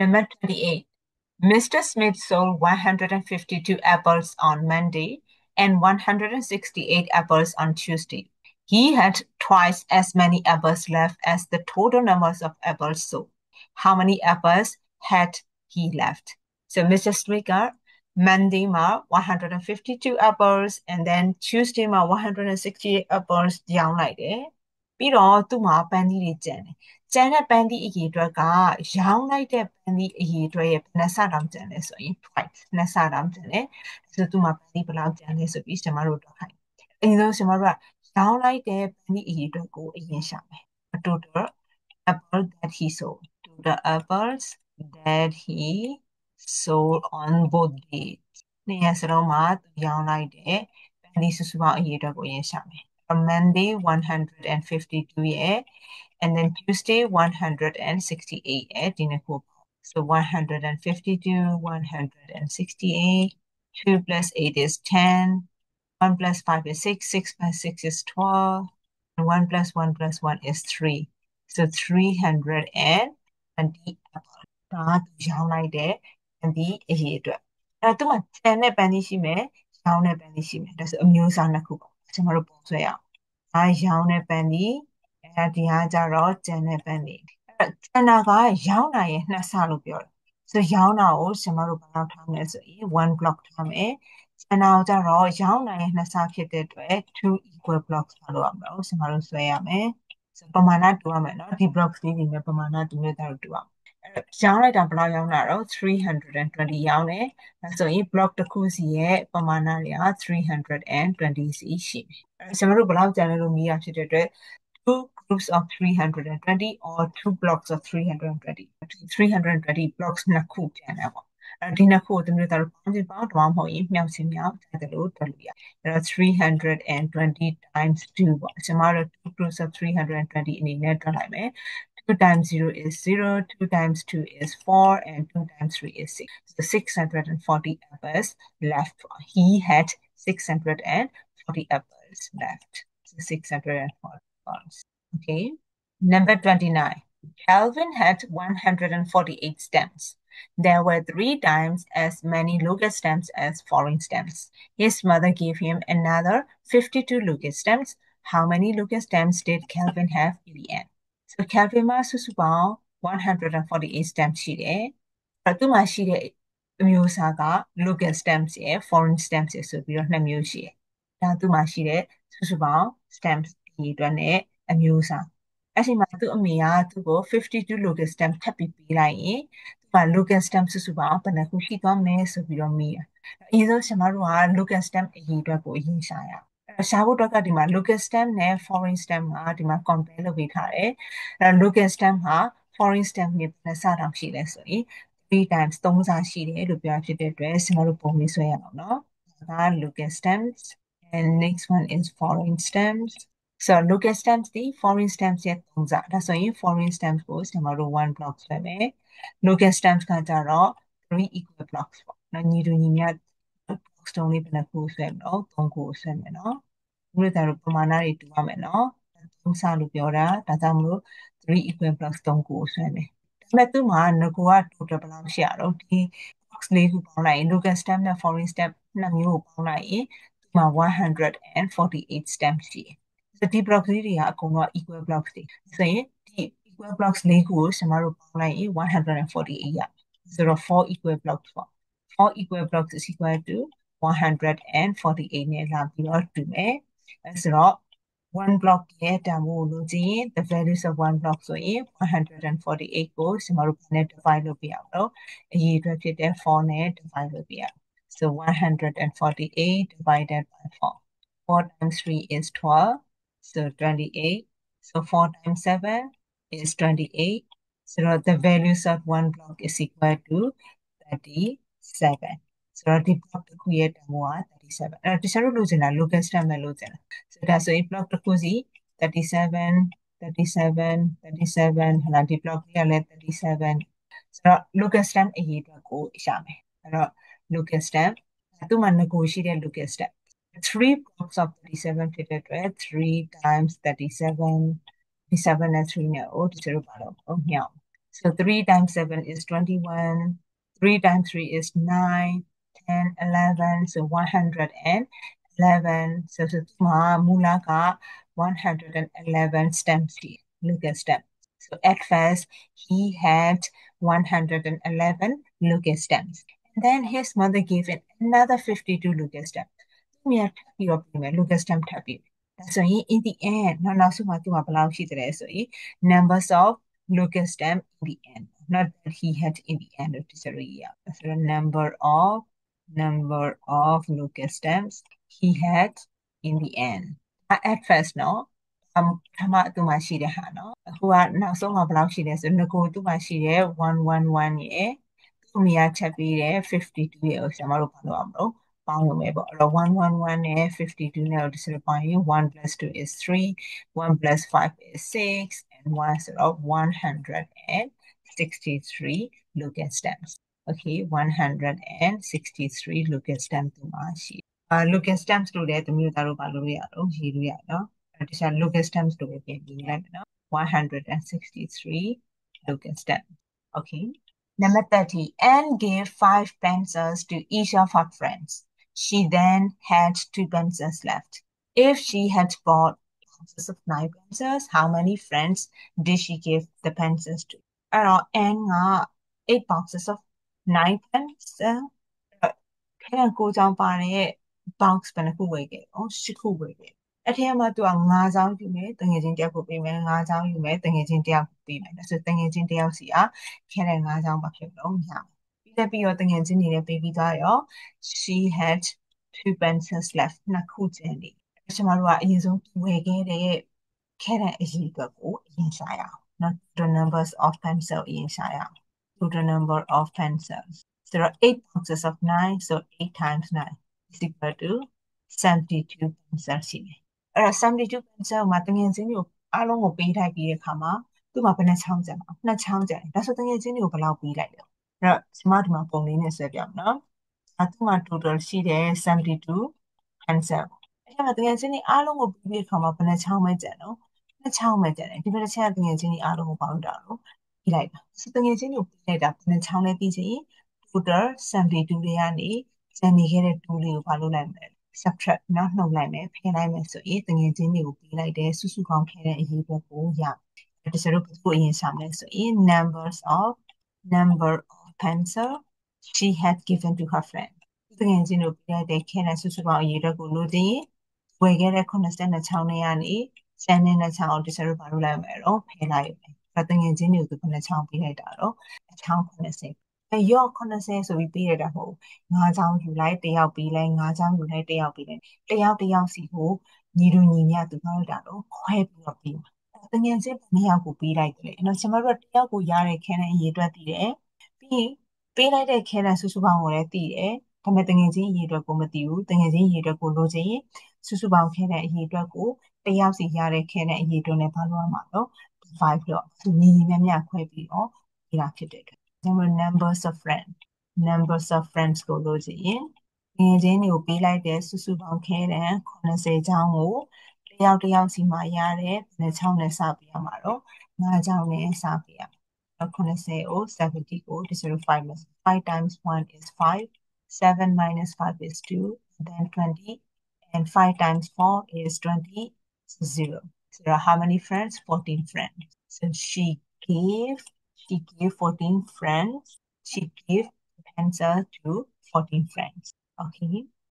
Number 28. Mr. Smith sold 152 apples on Monday and 168 apples on Tuesday. He had twice as many apples left as the total numbers of apples sold. How many apples had he left? So Mr. Smith got Monday ma 152 apples and then Tuesday ma 168 apples ရောင်းလိုက်တယ်ပြီးတော့သူ့မှာပန်းသီးတွေကျန်တယ်ကျန်တဲ့ပန်းသီးအရေအတွက်ကရောင်းလိုက်တဲ့ပန်းသီးအရေအတွက်ရဲ့ဘယ်နှဆတောင်ကျန်လဲဆိုရင် twice နှစ်ဆတောင်ကျန်တယ်ဆိုသူ့မှာပန်းသီးဘယ်လောက်ကျန်လဲဆိုပြီးကျွန်တော်တို့တော့ခိုင်းအရင်ဆုံးကျွန်တော်တို့ကရောင်းလိုက်တဲ့ပန်းသီးအရေအတွက်ကိုအရင်ရှာမယ် total apple that he sold total apples that he sold on both days နေ့ရက်စလုံးမှာရောင်းလိုက်တဲ့ပန်းသီးစုစုပေါင်းအရေအတွက်ကိုအရင်ရှာမယ် Monday 152 yeah, and then Tuesday 168 so 152 168 2 plus 8 is 10 1 plus 5 is 6 6 plus 6 is 12 and 1 plus 1 plus 1 is 3 so 320 ဒါရောင်းလိုက်တဲ့ပန်းသီးအရေအတွက်အဲ့တော့သူကကျန်တဲ့ပန်းသီးရှိမယ်ရောင်းတဲ့ပန်းသီးရှိမယ်ဒါဆိုအမျိုးအစားနှစ်ခုပေါ့ကျွန်တော်တို့ပုံဆွဲအောင်ဒါရောင်းတဲ့ပန်းသီးဒီဟာကြတော့ကျန်တဲ့ပန်းသီးအဲ့တော့ကျန်တာကရောင်းတာရဲ့နှစ်ဆလို့ပြောတယ်ဆိုရောင်းတာကိုကျွန်တော်တို့ဘယ်လောက်ထားမလဲဆိုရင်1 block ထားမယ်ကျန်တာကိုကြတော့ရောင်းတာရဲ့နှစ်ဆဖြစ်တဲ့အတွက်2 equal blocks ထားလို့ရမှာကျွန်တော်တို့ဆွဲရမယ်ဆိုပမာဏတူရမယ်နော်ဒီ blocks လေးတွေနဲ့ပမာဏတူနေတာတူအောင်ရောင်းလိုက်တာဘယ်လောက်ရောင်းတာတော့320ရောင်းတယ်။ဒါဆိုရင် block တစ်ခုစီရဲ့ပမာဏတွေက320စီရှိမယ်။ကျွန်တော်တို့ဘယ်လောက်ကျန်လဲလို့မြည်ရဖြစ်တဲ့အတွက် two groups of 320 or two blocks of 320 320 blocks နှစ်ခုကျန်တယ်ပေါ့။ဒီနှစ်ခုကိုတမျိုးသားတို့ပေါင်းချင်းပေါင်းတော့မဟုတ်ရင်မြောက်ချင်းမြောက်တယ်လို့တွက်လို့ရ။အဲ့တော့320 times 2ပေါ့။ကျွန်တော်တို့ two groups of 320အနေနဲ့တွက်လိုက်မယ်။ 2 times 0 is 0, 2 times 2 is 4, and 2 times 3 is 6. So 640 apples left. He had 640 apples left. So 640 apples. Okay. Number 29. Calvin had 148 stamps. There were 3 times as many locust stamps as foreign stamps. His mother gave him another 52 locust stamps. How many locust stamps did Calvin have in the end? So Calvin မှာစုစုပေါင်း148 stamps ရှိတယ်။အဲ့သူ့မှာရှိတဲ့အမျိုးအစားက local stamps ရယ် foreign stamps ရယ်ဆိုပြီးတော့နှစ်မျိုးရှိတယ်။ဒါသူ့မှာရှိတဲ့စုစုပေါင်း stamps ဒီအတွက်နဲ့အမျိုးအစားအဲ့ဒီမှာသူ့အမေကသူ့ကို52 local stamps ထပ်ပြီးပေးလိုက်ရင်သူက local stamps စုစုပေါင်းဘယ်နှခုရှိသွားမလဲဆိုပြီးတော့မေးတာ။အရင်ဆုံးကျွန်တော်တို့က local stamp အရေးအတွက်ကိုအရင်ရှာရအောင်ရှာဖို့အတွက်ကဒီမှာ local stamp နဲ့ foreign stamp ကဒီမှာ compare လုပ်ပေးထားတယ်။local stamp ဟာ foreign stamp နဲ့ဘယ်နှဆတောင်ရှိလဲဆိုရင်3 times 3ဆရှိတယ်လို့ပြောဖြစ်တဲ့အတွက်ကျွန်တော်တို့ပုံလေးဆွဲရအောင်နော်။ဒါက local stamps and next one is foreign stamps. So local stamps ဒီ foreign stamps ရဲ့3ဆဒါဆိုရင် foreign stamps ကိုကျွန်တော်တို့1 block ဆွဲမယ် local stamps ကကြတော့3 equal blocks ပေါ့နော်ညီတူညီမျှ blocks တုံးလေးဘယ်နှခုဆွဲမလို့3ခုဆွဲမယ်နော်ဒီလိုကြတော့ပမာဏတွေတူရမယ်နော်3ဆလို့ပြောတာဒါကြောင့်မလို့3 equal blocks 3ခုဆွဲမယ်ဒါပေမဲ့သူ့မှာငကိုက total ဘယ်လောက်ရှိရတော့ဒီ box လေးခုပေါင်းလိုက်ရင် local stamp နဲ့ foreign stamp နှစ်မျိုးကိုပေါင်းလိုက်ရင်ဒီမှာ148 stamp ရှိတယ်ဆိုဒီ block လေးတွေကအကုန်လုံး equal blocks တွေဆိုရင်ဒီ equal blocks လေးခုကိုကျွန်တော်တို့ပေါင်းလိုက်ရင်148ရဆိုတော့4 equal blocks ပေါ့4 equal blocks is equal to 148နဲ့လာပြီးတော့တူမယ်အဲဆိုတော့1 block ရဲ့တန်ဖိုးကိုလို့ကြည့်ရင် the values of 1 block ဆိုရင်148ကိုကျွန်တော်တို့ဘယ်နဲ့ divide လုပ်ပြရအောင်အရေးအတွက်ဖြစ်တဲ့4နဲ့ divide လုပ်ပြရအောင် so 148 divided by 4 4 times 3 is 12 so 28 so 4 times 7 is 28 so the values of 1 block is equal to 37ဆိုတော့ဒီ block တစ်ခုရဲ့တန်ဖိုးက37အဲ့တော့တခြားလို့ချင်တာ local stamp ပဲလို့ချင်တာဆိုဒါဆိုရင် block တစ်ခုစီ37 37 37ဟလာဒီ block လေးကလည်း37ဆိုတော့ local stamp အရေးအတွက်ကိုရှာမယ်အဲ့တော့ local stamp သူ့မှာငကိုရှိတဲ့ local stamp 3 blocks of 37 ဖြစ်တဲ့အတွက်3 times 37 37နဲ့3နဲ့ကိုဒီလိုပါလို့ညောင်း So 3 times 7 is 21. 3 times 3 is 9, 10, 11. So 111. So mula ka 111 stems here. Look at stems. So at first he had 111 Lucas stems. And then his mother gave him another 52 Lucas stems. We are happy of Lucas stem happy. So in the end, now so much so numbers of Lucas stem in the end. Not that he had in the end of this area. So the number of Lucas stems he had in the end. At first, no. ပထမသူမှရှိတဲ့ဟာเนาะအခုကနောက်ဆုံးမှာဘယ်လောက်ရှိလဲဆိုငကိုသူမှရှိတယ်111ရယ်သူ့မိကချက်ပြီးတယ်52ရယ်ကိုကျွန်တော်တို့ဘာလို့အောင်မလို့ပေါင်းလို့မယ်ပေါ့အဲ့တော့111နဲ့52နဲ့ဒီဆိုပေါင်းရင်1 plus 2 is 3 1 plus 5 is 6 and 1ဆိုတော့163 Lucas stems okay 163 Lucas stems သူမှရှိLucas stems လို့လည်းတမျိုးသားတို့ဘာလို့ရအောင်ရေးလို့ရเนาะတခြား Lucas stems လို့ပဲပြင်ပြီးလိုက်မယ်เนาะ163 Lucas stems okay Number 30 Anne gave 5 pencils to each of her friends. She then had 2 pencils left. If she had bought boxes of 9 pencils, how many friends did she give the pencils to? Anne got 8 boxes of 9 pencils. ခဲကိုကြောင့်ပါတဲ့ box ဘယ်နှခုဝယ်ခဲ့အောင်10ခုဝယ်ခဲ့အထက်မှာသူက9ချောင်းယူမယ်တငယ်ချင်းတယောက်ကိုပေးမယ်9ချောင်းယူမယ်တငယ်ချင်းတယောက်ကိုပေးမယ်ဆိုတငယ်ချင်းတယောက်စီအားခဲတဲ့9ချောင်းပါဖြစ်လို့ရမယ်ပြီးတော့တငယ်ချင်းတွေနဲ့ပေးပြီးသားရော she had 2 pencils left နှစ်ခုကျန်နေကျွန်တော်တို့ကအရင်ဆုံးဝယ်ခဲ့တဲ့ခဲတဲ့အရေးအတွက်ကိုအရင်ရှာရအောင် not the numbers of pencil အရင်ရှာရအောင် total number of pencils so there are 8 boxes of 9 so 8 times 9 is equal to 72 pencils ရှိတယ်အဲ့တော့72 pencil မှာတငယ်ချင်းတွေကိုအားလုံးကိုပေးထားပြီးတဲ့အခါမှာသူ့မှာဘယ်နှချောင်းကျန်မှာနှစ်ချောင်းကျန်တယ်ဒါဆိုတငယ်ချင်းတွေကိုဘယ်လောက်ပေးလိုက်လဲအဲ့တော့ဒီမှာပုံလေးနဲ့ဆွဲပြအောင်နော်အဲ့သူ့မှာ total ရှိတယ်72 pencil အဲ့ဒါတငယ်ချင်းတွေအားလုံးကိုပေးပြီးတဲ့အခါမှာဘယ်နှချောင်းပဲကျန်တော့နှစ်ချောင်းပဲကျန်တယ်ဒီဘက်တစ်ချက်ကတငယ်ချင်းတွေအားလုံးကိုပေါင်းတာလို့ပေးလိုက်တာဆိုတငယ်ချင်းတွေကိုပေးလိုက်တာဘယ်နှချောင်းလဲပြီးချင် total 72တွေကနေကျန်နေခဲ့တဲ့2လေးကိုဘာလုပ်လိုက်မလဲsubtract နော်နှုတ်လိုက်မယ်ဖယ်လိုက်မယ်ဆိုရင်တငယ်ချင်းတွေကိုပေးလိုက်တယ်စုစုပေါင်းခဲ့တဲ့အရေးအတွက်ကိုရဒါဆိုတော့ကိုအရင်ရှာမယ်ဆိုရင် number of pencil she had given to her friend တငယ်ချင်းတို့ပေးလိုက်တဲ့ခဲ့တဲ့စုစုပေါင်းအရေးအတွက်ကိုလို့ချင်ဝယ်ခဲ့တဲ့82ချောင်းတွေကနေကျန်တဲ့ချောင်းကိုဒီဆိုတော့ဘာလုပ်လိုက်မယ်တော့ဖယ်လိုက်မယ်ဒါတငယ်ချင်းတွေကိုဘယ်နှချောင်းပေးလိုက်တာတော့အချောင်း80ရော့80ဆိုပြီးပေးရတာမဟုတ်9ချောင်းယူလိုက်တယောက်ပေးလိုက်9ချောင်းယူလိုက်တယောက်ပေးလိုက်တယောက်စီကိုညီတူညီမျှသူပြောတာတော့ခွဲပြီးတော့ပေးတငယ်ချင်းနှစ်ယောက်ကိုပေးလိုက်တယ်အဲ့တော့ကျွန်တော်တို့တယောက်ကိုရတဲ့ခဲတဲ့အရေးအတွက်တည်တယ်ပြီးပေးလိုက်တဲ့ခဲတဲ့စုစုပေါင်းကိုလည်းတည်တယ်ဒါပေမဲ့တငယ်ချင်းအရေးအတွက်ကိုမတည်ဘူးတငယ်ချင်းအရေးအတွက်ကိုလိုချင်ရင်စုစုပေါင်းခဲတဲ့အရေးအတွက်ကိုတယောက်စီရတဲ့ခဲတဲ့အရေးအတွက်နဲ့ဘာလို့ရမှာတော့5တော့သူညီညီမျှမျှခွဲပြီးတော့ပေးတာဖြစ်တဲ့အတွက်numbers of friends ကိုလို့ရှိရင်ငယ်ချင်းတွေကိုပေးလိုက်တဲ့စုစုပေါင်းခဲတဲ့80ချောင်းကိုတယောက်စီမှာရတဲ့ဘယ်ချောင်းနဲ့စပေးရမှာတော့9ချောင်းနဲ့စပေးရမှာ80ကို70ကိုဒီဆို5 times 1 is 5 7 minus 5 is 2 then 20 and 5 times 4 is 20 0 so how many friends 14 friends so she gave 14 friends. She gave pencil to 14 friends. Okay.